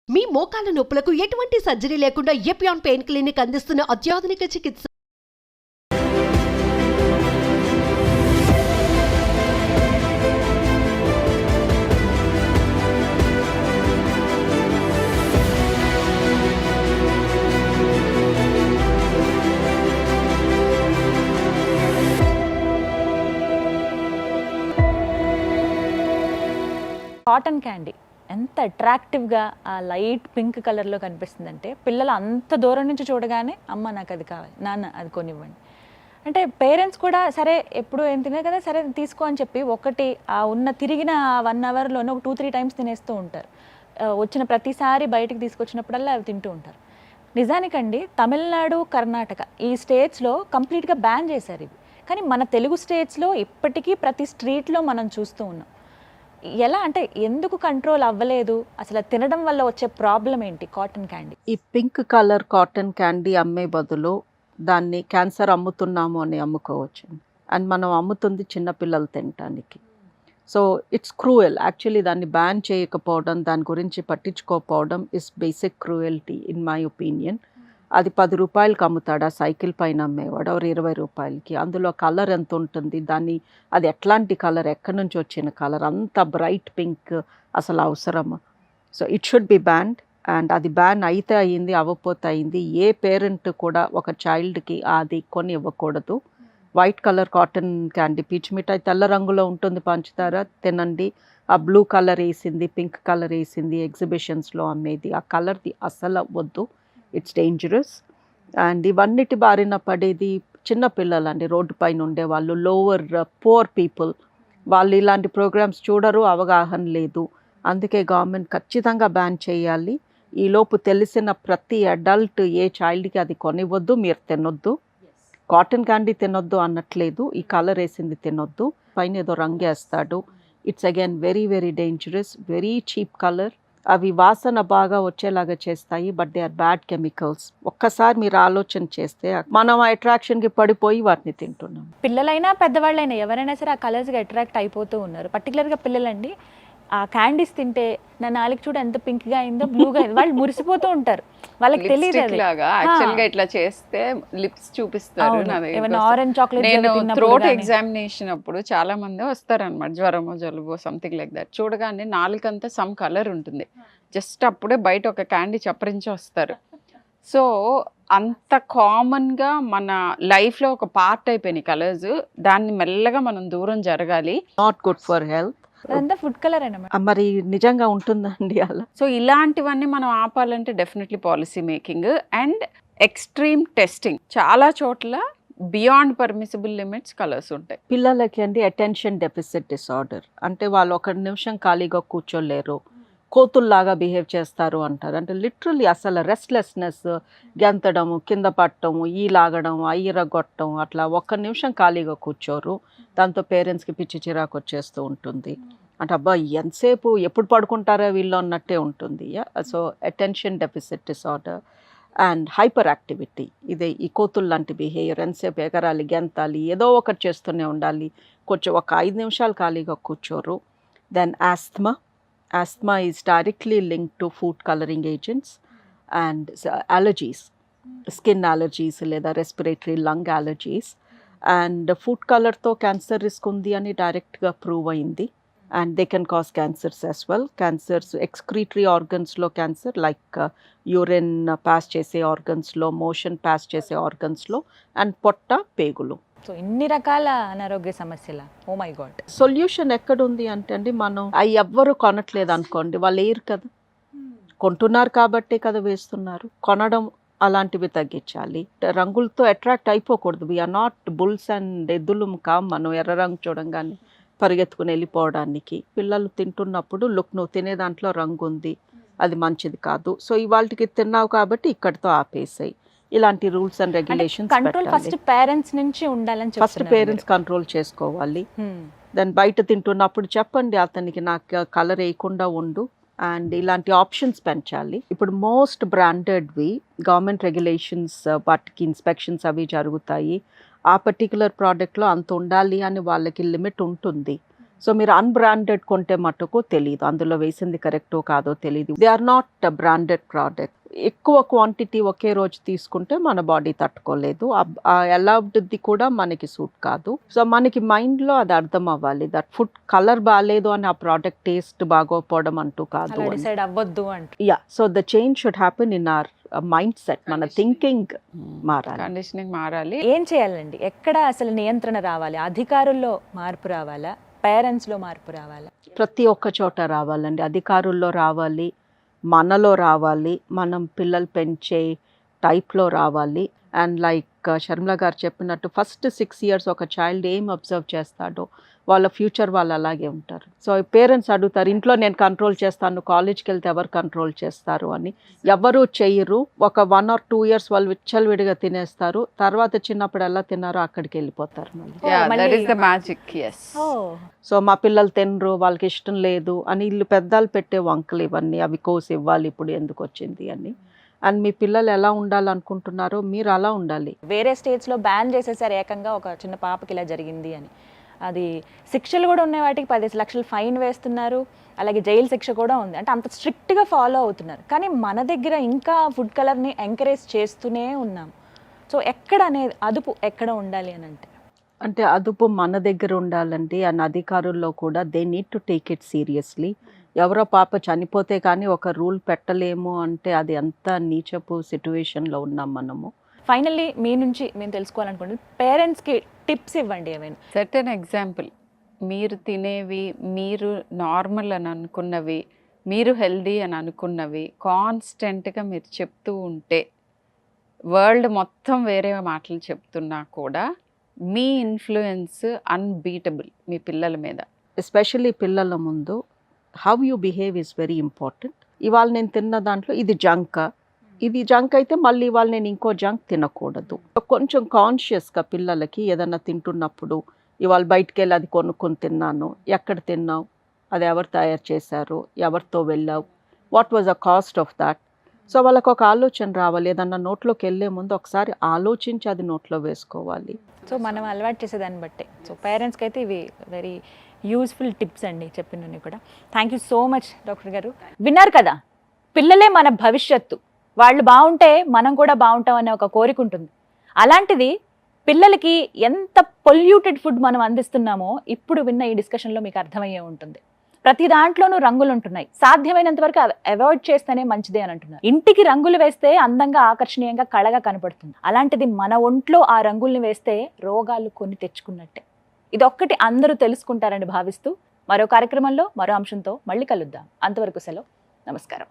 మీ మోకాల నొప్పులకు ఎటువంటి సర్జరీ లేకుండా ఎపియాన్ పెయిన్ క్లినిక్ అందిస్తున్న అత్యాధునిక చికిత్స. కాటన్ క్యాండీ ఎంత అట్రాక్టివ్గా ఆ లైట్ పింక్ కలర్లో కనిపిస్తుందంటే పిల్లలు అంత దూరం నుంచి చూడగానే అమ్మ నాకు అది కావాలి, నాన్న అది కొనివ్వండి అంటే పేరెంట్స్ కూడా సరే ఎప్పుడు ఏం తినే కదా సరే తీసుకో అని చెప్పి ఒకటి ఆ ఉన్న తిరిగిన 1 అవర్లోనే ఒక 2-3 టైమ్స్ తినేస్తూ ఉంటారు. వచ్చిన ప్రతిసారి బయటికి తీసుకొచ్చినప్పుడల్లా అవి తింటూ ఉంటారు. నిజానికండి తమిళనాడు, కర్ణాటక ఈ స్టేట్స్లో కంప్లీట్గా బ్యాన్ చేశారు ఇవి. కానీ మన తెలుగు స్టేట్స్లో ఇప్పటికీ ప్రతి స్ట్రీట్లో మనం చూస్తూ ఉన్నాం. ఎలా అంటే ఎందుకు కంట్రోల్ అవ్వలేదు, అసలు తినడం వల్ల వచ్చే ప్రాబ్లం ఏంటి కాటన్ క్యాండీ? ఈ పింక్ కలర్ కాటన్ క్యాండీ అమ్మే బదులు దాన్ని క్యాన్సర్ అమ్ముతున్నాము అని అమ్ముకోవచ్చు. అండ్ మనం అమ్ముతుంది చిన్నపిల్లలు తినటానికి. So it's cruel. యాక్చువల్లీ దాన్ని బ్యాన్ చేయకపోవడం, దాని గురించి పట్టించుకోకపోవడం is basic cruelty in my opinion. అది 10 రూపాయలకి అమ్ముతాడు ఆ సైకిల్ పైన అమ్మేవాడు, 20 రూపాయలకి. అందులో కలర్ ఎంత ఉంటుంది, అది ఎట్లాంటి కలర్, ఎక్కడి నుంచి వచ్చిన కలర్, అంత బ్రైట్ పింక్ అసలు అవసరమా? So it should be banned. And అది బ్యాన్ అయితే అయ్యింది, అవ్వకపోతే అయింది. ఏ పేరెంట్ కూడా ఒక చైల్డ్కి అది కొని ఇవ్వకూడదు. వైట్ కలర్ కాటన్ క్యాండీ, పీచు మిఠాయి తెల్ల రంగులో ఉంటుంది, పంచుతారా తినండి. ఆ బ్లూ కలర్ వేసింది, పింక్ కలర్ వేసింది ఎగ్జిబిషన్స్లో అమ్మేది, ఆ కలర్ది అసలు వద్దు. It's dangerous. అండ్ ఇవన్నిటి బారిన పడేది చిన్నపిల్లలు అండి, రోడ్డు పైన ఉండేవాళ్ళు, లోవర్ పూర్ పీపుల్. వాళ్ళు ఇలాంటి ప్రోగ్రామ్స్ చూడరు, అవగాహన లేదు. అందుకే గవర్నమెంట్ ఖచ్చితంగా బ్యాన్ చేయాలి. ఈలోపు తెలిసిన ప్రతి అడల్ట్ ఏ చైల్డ్కి అది కొనివ్వద్దు, మీరు తినొద్దు. కాటన్ క్యాండీ తినొద్దు అనట్లేదు, ఈ కలర్ వేసింది తినొద్దు. పైన ఏదో రంగు వేస్తాడు. It's again very very dangerous, very cheap colour. అవి వాసన బాగా వచ్చేలాగా చేస్తాయి, but they are bad chemicals. ఒక్కసారి మీరు ఆలోచన చేస్తే మనం ఆ అట్రాక్షన్కి పడిపోయి వాటిని తింటున్నాం. పిల్లలైనా పెద్దవాళ్ళైనా ఎవరైనా సరే ఆ కలర్స్కి అట్రాక్ట్ అయిపోతూ ఉన్నారు. పర్టికులర్గా పిల్లలండి ఆ క్యాండీస్ తింటే నా నాలుగు చూడ ఎంత పింక్గా అయిందో, బ్లూగా అయిందో, వాళ్ళు మురిసిపోతూ ఉంటారు. వాళ్ళకి తెలియదు యాక్చువల్గా ఇట్లా చేస్తే లిప్స్ చూపిస్తారు. Orange chocolate. నేను థ్రోట్ ఎగ్జామినేషన్ అప్పుడు చాలా మంది వస్తారనమాట, జ్వరమో జలుబో సంథింగ్ లైక్ దట్. చూడగానే నాలుకంతా సమ్ కలర్ ఉంటుంది, జస్ట్ అప్పుడే బయట ఒక క్యాండీ చప్పరించి వస్తారు. సో అంత కామన్గా మన లైఫ్లో ఒక పార్ట్ అయిపోయినాయి కలర్స్. దాన్ని మెల్లగా మనం దూరం జరగాలి. Not good for health. అదంతా ఫుడ్ కలర్ అయినా మరి నిజంగా ఉంటుందండి అలా? సో ఇలాంటివన్నీ మనం ఆపాలంటే definitely policy making and extreme testing. చాలా చోట్ల బియాండ్ పర్మిసిబుల్ లిమిట్స్ కలర్స్ ఉంటాయి. పిల్లలకి అండి అటెన్షన్ డెఫిసిట్ డిసార్డర్ అంటే వాళ్ళు 1 నిమిషం ఖాళీగా కూర్చోలేరు, కోతుల్లాగా బిహేవ్ చేస్తారు అంటారు. అంటే లిటరల్లీ అసలు రెస్ట్లెస్నెస్, గెంతడము, కింద పట్టడము, ఈ లాగడం, అయ్యిరగొట్టడం, అట్లా 1 నిమిషం ఖాళీగా కూర్చోరు. దాంతో పేరెంట్స్కి పిచ్చి చిరాకు వచ్చేస్తూ ఉంటుంది. అంటే అబ్బా ఎంతసేపు ఎప్పుడు పడుకుంటారా వీళ్ళు అన్నట్టే ఉంటుంది. So attention deficit disorder and hyper activity, ఇదే ఈ కోతులు లాంటి బిహేవియర్. ఎంతసేపు ఎగరాలి, గెంతాలి, ఏదో ఒకటి చేస్తూనే ఉండాలి. కొంచెం ఒక 5 నిమిషాలు ఖాళీగా కూర్చోరు. Then asthma. Asthma is directly linked to food coloring agents and allergies, skin allergies లేదా respiratory lung allergies. And food colorతో క్యాన్సర్ రిస్క్ ఉంది అని డైరెక్ట్గా ప్రూవ్ అయింది. And they can cause cancers as well. Cancers excretory ఆర్గన్స్లో cancer, like urine pass చేసే ఆర్గన్స్లో, motion pass చేసే ఆర్గన్స్లో, అండ్ పొట్ట, పేగులు. సో ఇన్ని రకాల అనారోగ్య సమస్యల. Oh my God. సొల్యూషన్ ఎక్కడుంది అంటే అండి, మనం అవి ఎవ్వరు కొనట్లేదు అనుకోండి, వాళ్ళు వేయరు కదా, కొంటున్నారు కాబట్టే కదా వేస్తున్నారు. కొనడం అలాంటివి తగ్గించాలి. రంగులతో అట్రాక్ట్ అయిపోకూడదు. వీఆర్ నాట్ బుల్స్ అండ్ ఎద్దులు కాం మనం ఎర్ర రంగు చూడంగానే పరిగెత్తుకుని వెళ్ళిపోవడానికి. పిల్లలు తింటున్నప్పుడు నువ్వు తినే దాంట్లో రంగు ఉంది, అది మంచిది కాదు, సో ఇవాళకి తిన్నావు కాబట్టి ఇక్కడితో ఆపేసాయి. ఇలాంటి rules and regulations control first parents నుంచి ఉండాలని చెప్తున్నారు. ఫస్ట్ పేరెంట్స్ కంట్రోల్ చేసుకోవాలి. దాన్ని బయట తింటున్నప్పుడు చెప్పండి అతనికి నాకు కలర్ వేయకుండా ఉండు, అండ్ ఇలాంటి ఆప్షన్స్ పెంచాలి. ఇప్పుడు మోస్ట్ బ్రాండెడ్వి గవర్నమెంట్ రెగ్యులేషన్స్, వాటికి ఇన్స్పెక్షన్స్ అవి జరుగుతాయి. ఆ పర్టికులర్ ప్రోడక్ట్లో అంత ఉండాలి అని వాళ్ళకి లిమిట్ ఉంటుంది. సో మీరు అన్బ్రాండెడ్ కొంటే మటుకు తెలియదు, అందులో వేసింది కరెక్టో కాదో తెలియదు. They are not branded product. ఎక్కువ క్వాంటిటీ ఒకే రోజు తీసుకుంటే మన బాడీ తట్టుకోలేదు, అలౌడ్ది కూడా మనకి సూట్ కాదు. సో మనకి మైండ్లో అది అర్థం అవ్వాలి, దట్ ఫుడ్ కలర్ బాగాలేదు అని ఆ ప్రోడక్ట్ టేస్ట్ బాగోపోవడం అంటూ కాదు. అలా డిసైడ్ అవ్వద్దు అంట. Yeah, so the change should happen in our mind set, మన థింకింగ్ మారాలి, కండిషనింగ్ మారాలి. ఏం చేయాలండి? ఎక్కడ అసలు నియంత్రణ రావాలి? అధికారుల్లో మార్పు రావాలా, పేరెంట్స్లో మార్పు రావాలా? ప్రతి ఒక్క చోట రావాలండి. అధికారుల్లో రావాలి, మనలో రావాలి, మనం పిల్లలు పెంచే టైప్లో రావాలి. అండ్ లైక్ షర్మిల గారు చెప్పినట్టు ఫస్ట్ 6 years ఒక చైల్డ్ ఏం అబ్జర్వ్ చేస్తాడో వాళ్ళ ఫ్యూచర్ వాళ్ళు అలాగే ఉంటారు. సో పేరెంట్స్ అడుగుతారు, ఇంట్లో నేను కంట్రోల్ చేస్తాను, కాలేజ్కి వెళ్తే ఎవరు కంట్రోల్ చేస్తారు అని. ఎవరు చెయ్యరు. ఒక 1 or 2 years వాళ్ళు విచ్చలవిడిగా తినేస్తారు, తర్వాత చిన్నప్పుడు ఎలా తిన్నారో అక్కడికి వెళ్ళిపోతారు మళ్ళీ. That is the magic. Yes. So మా పిల్లలు తినరు, వాళ్ళకి ఇష్టం లేదు అని వీళ్ళు పెద్దలు పెట్టే వంకలు ఇవన్నీ, అవి కోసి ఇవ్వాలి ఇప్పుడు ఎందుకు వచ్చింది అని. అండ్ మీ పిల్లలు ఎలా ఉండాలనుకుంటున్నారో మీరు అలా ఉండాలి. వేరే స్టేట్స్లో బ్యాన్ చేసేసారు ఏకంగా, ఒక చిన్న పాపకి ఇలా జరిగింది అని. అది శిక్షలు కూడా ఉన్నాయి, వాటికి 10 లక్షలు ఫైన్ వేస్తున్నారు, అలాగే జైలు శిక్ష కూడా ఉంది. అంటే అంత స్ట్రిక్ట్గా ఫాలో అవుతున్నారు. కానీ మన దగ్గర ఇంకా ఫుడ్ కలర్ని ఎంకరేజ్ చేస్తూనే ఉన్నాం. సో ఎక్కడ అనేది అదుపు ఎక్కడ ఉండాలి అని అంటే అదుపు మన దగ్గర ఉండాలండి. అండ్ అధికారుల్లో కూడా they need to take it seriously. ఎవరో పాప చనిపోతే కానీ ఒక రూల్ పెట్టలేము అంటే అది అంత నీచపు సిచ్యువేషన్లో ఉన్నాం మనము. ఫైనల్లీ మీ నుంచి మేము తెలుసుకోవాలనుకుంటున్నాం, పేరెంట్స్కి టిప్స్ ఇవ్వండి ఏమైనా. సర్టెన్ ఎగ్జాంపుల్, మీరు తినేవి, మీరు నార్మల్ అని అనుకున్నవి, మీరు హెల్దీ అని అనుకున్నవి కాన్స్టెంట్గా మీరు చెప్తూ ఉంటే, వరల్డ్ మొత్తం వేరే మాటలు చెప్తున్నా కూడా మీ ఇన్ఫ్లుయెన్స్ అన్బీటబుల్ మీ పిల్లల మీద. ఎస్పెషల్లీ పిల్లల ముందు how you behave is very important. ఇవాళ నేను తిన్న దాంట్లో ఇది జంక్, ఇది జంక్ అయితే మళ్ళీ ఇవాళ నేను ఇంకో జంక్ తినకూడదు. కొంచెం కాన్షియస్గా పిల్లలకి ఏదన్నా తింటున్నప్పుడు, ఇవాళ బయటికి వెళ్ళి అది కొనుక్కొని తిన్నాను, ఎక్కడ తిన్నావు, అది ఎవరు తయారు చేశారు, ఎవరితో వెళ్ళావు, what was the cost of that. So వాళ్ళకు ఒక ఆలోచన రావాలి. ఏదన్నా నోట్లోకి వెళ్ళే ముందు ఒకసారి ఆలోచించి అది నోట్లో వేసుకోవాలి. సో మనం అలవాటు చేసేదాన్ని బట్టే. సో పేరెంట్స్కి అయితే ఇవి వెరీ యూస్ఫుల్ టిప్స్ అండి చెప్పినవి కూడా. Thank you so much doctor గారు. విన్నారు కదా, పిల్లలే మన భవిష్యత్తు, వాళ్ళు బాగుంటే మనం కూడా బాగుంటాం అనే ఒక కోరిక ఉంటుంది. అలాంటిది పిల్లలకి ఎంత పొల్యూటెడ్ ఫుడ్ మనం అందిస్తున్నామో ఇప్పుడు విన్న ఈ డిస్కషన్లో మీకు అర్థమయ్యే ఉంటుంది. ప్రతి దాంట్లోనూ రంగులు ఉంటున్నాయి, సాధ్యమైనంత వరకు అవాయిడ్ చేస్తేనే మంచిదే అని అంటున్నారు. ఇంటికి రంగులు వేస్తే అందంగా, ఆకర్షణీయంగా, కళగా కనపడుతుంది. అలాంటిది మన ఒంట్లో ఆ రంగుల్ని వేస్తే రోగాలు కొని తెచ్చుకున్నట్టే. ఇదొక్కటి అందరూ తెలుసుకుంటారని భావిస్తూ మరో కార్యక్రమంలో మరో అంశంతో మళ్ళీ కలుద్దాం. అంతవరకు సెలవు, నమస్కారం.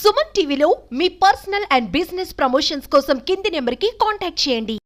సుమన్ టీవీలో మీ పర్సనల్ అండ్ బిజినెస్ ప్రమోషన్స్ కోసం కింది నెంబర్కి కాంటాక్ట్ చేయండి.